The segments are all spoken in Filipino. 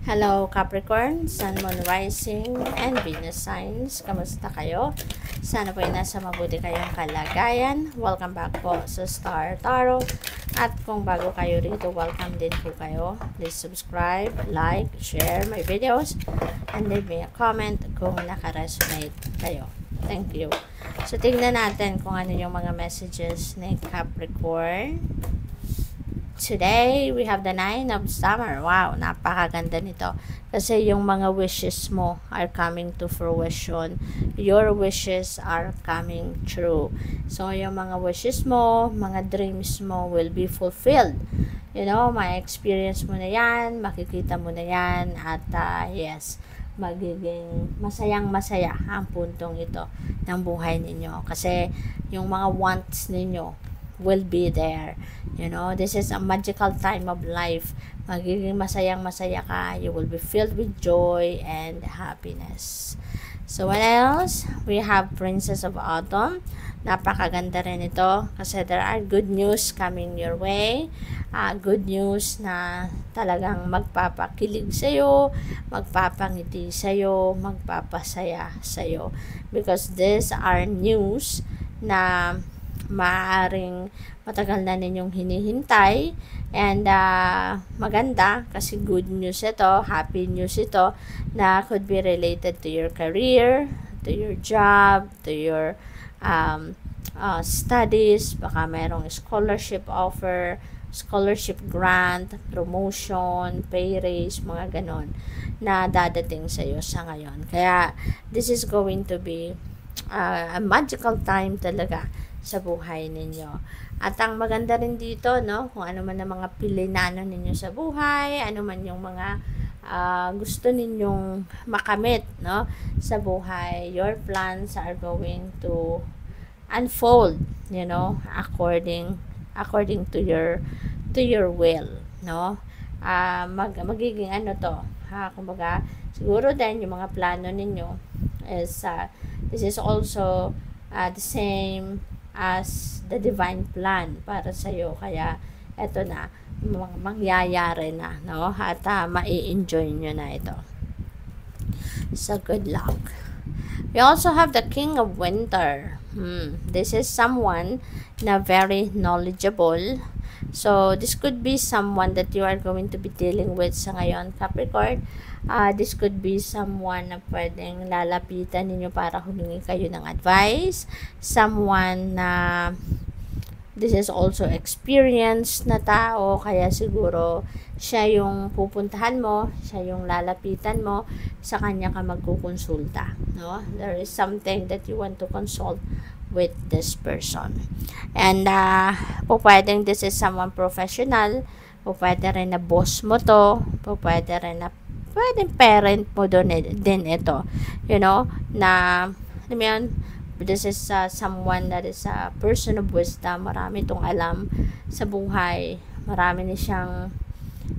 Hello Capricorn, Sun, Moon, Rising, and Venus signs. Kamusta kayo? Sana po ay nasa mabuti kayong kalagayan. Welcome back po sa Star Tarot. At kung bago kayo rito, welcome din po kayo. Please subscribe, like, share my videos, and leave me a comment kung naka-resonate kayo. Thank you. So, tingnan natin kung ano yung mga messages ni Capricorn. Today, we have the Nine of Summer. Wow, napakaganda nito. Kasi yung mga wishes mo are coming to fruition. Your wishes are coming true. So, yung mga wishes mo, mga dreams mo will be fulfilled. You know, may experience mo na yan, makikita mo na yan, at yes, magiging masayang-masaya ang puntong ito ng buhay ninyo. Kasi yung mga wants ninyo will be there. You know, this is a magical time of life. Magiging masayang-masaya ka. You will be filled with joy and happiness. So, what else? We have Princess of Autumn. Napakaganda rin ito kasi there are good news coming your way. Good news na talagang magpapakilig sa'yo, magpapangiti sa'yo, magpapasaya sa'yo. Because these are news na maaaring matagal na ninyong hinihintay, and maganda kasi good news ito, happy news ito na could be related to your career, to your job, to your studies. Baka merong scholarship offer, scholarship grant, promotion, pay raise, mga ganon na dadating sa iyo sa ngayon. Kaya this is going to be a magical time talaga sa buhay ninyo. At ang maganda rin dito, no, kung ano man ang mga pilinano ninyo sa buhay, ano man yung mga gusto ninyong makamit, no, sa buhay, your plans are going to unfold, you know, according to your will, no. Magiging ano to, kumbaga, siguro din yung mga plano ninyo is this is also the same as the divine plan para sa iyo. Kaya eto na, mangyayari na, no? At mai-enjoy nyo na ito. So, good luck. We also have the King of Winter. This is someone na very knowledgeable. So, this could be someone that you are going to be dealing with sa ngayon, Capricorn. This could be someone na pwedeng lalapitan ninyo para humingi kayo ng advice. Someone na this is also experienced na tao, kaya siguro siya yung pupuntahan mo, siya yung lalapitan mo, sa kanya ka magkukonsulta, no? There is something that you want to consult with this person. And pwedeng this is someone professional, pwede rin na boss mo to, pwede rin na pwedeng parent mo din ito, you know, na alam mo yun, this is someone that is a person of wisdom. Marami itong alam sa buhay, marami na siyang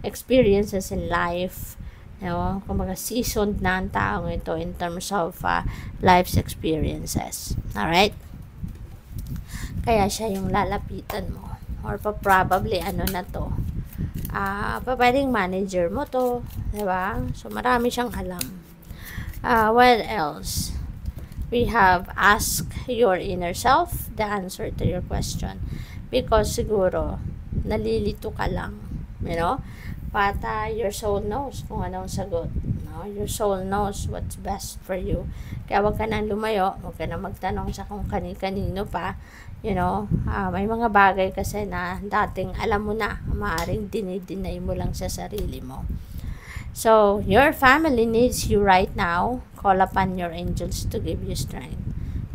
experiences in life, you know, kumbaga seasoned na ang taong ito in terms of life's experiences. Alright? Kaya siya yung lalapitan mo, or probably ano na to, pwedeng manager mo to, diba? So, marami siyang alam. What else? We have ask your inner self the answer to your question. Because siguro, nalilito ka lang, you know? But your soul knows kung anong sagot. No? Your soul knows what's best for you. Kaya wag ka nang lumayo, wag ka nang magtanong sa kung kanino pa. You know, may mga bagay kasi na dating alam mo na, maaaring dinideny mo lang sa sarili mo. So, your family needs you right now. Call upon your angels to give you strength.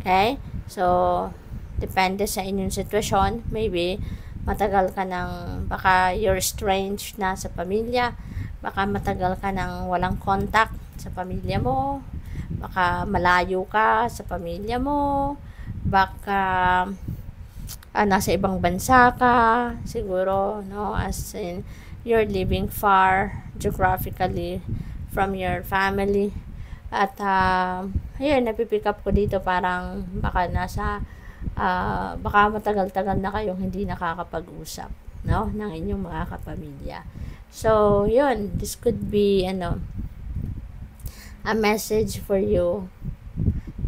Okay? So, depende sa inyong sitwasyon. Maybe, matagal ka ng, baka you're estranged na sa pamilya. Baka matagal ka ng walang contact sa pamilya mo. Baka malayo ka sa pamilya mo. Baka nasa ibang bansa ka, siguro, no, as in, you're living far geographically from your family. At, ayun, napipick up ko dito, parang, baka baka matagal-tagal na kayong hindi nakakapag-usap, no, ng inyong mga kapamilya. So, yun, this could be, a message for you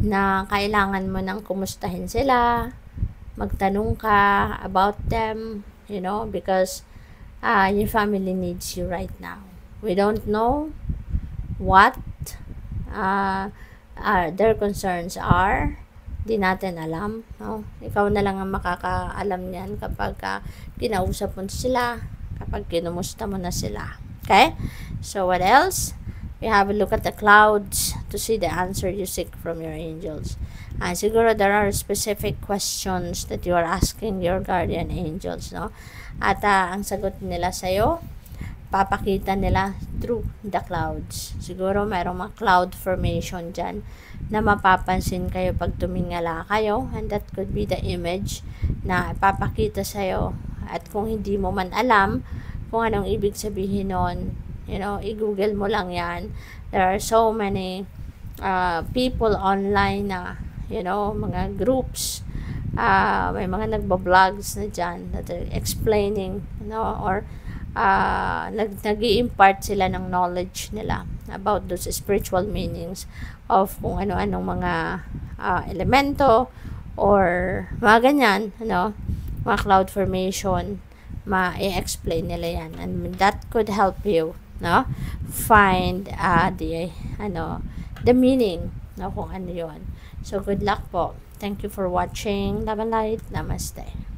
na kailangan mo nang kumustahin sila, magtanong ka about them, because your family needs you right now. We don't know what their concerns are. Di natin alam, no? Ikaw na lang ang makakaalam niyan kapag kinausap mo sila, kapag kinumusta mo na sila. Okay? So, what else? We have a look at the clouds to see the answer you seek from your angels. Siguro there are specific questions that you are asking your guardian angels, no? At ang sagot nila sa'yo, papakita nila through the clouds. Siguro mayroong mga cloud formation dyan na mapapansin kayo pag tumingala kayo, and that could be the image na papakita sa'yo. At kung hindi mo man alam kung anong ibig sabihin nun, i-google mo lang yan. There are so many people online na, mga groups, may mga nagba-vlogs na dyan that are explaining, or nag-i-impart sila ng knowledge nila about those spiritual meanings of kung ano-anong mga elemento or mga ganyan, mga cloud formation, ma-explain nila yan, and that could help you, find the meaning, kung ano yon. So good luck po. Thank you for watching. Love and light. Namaste.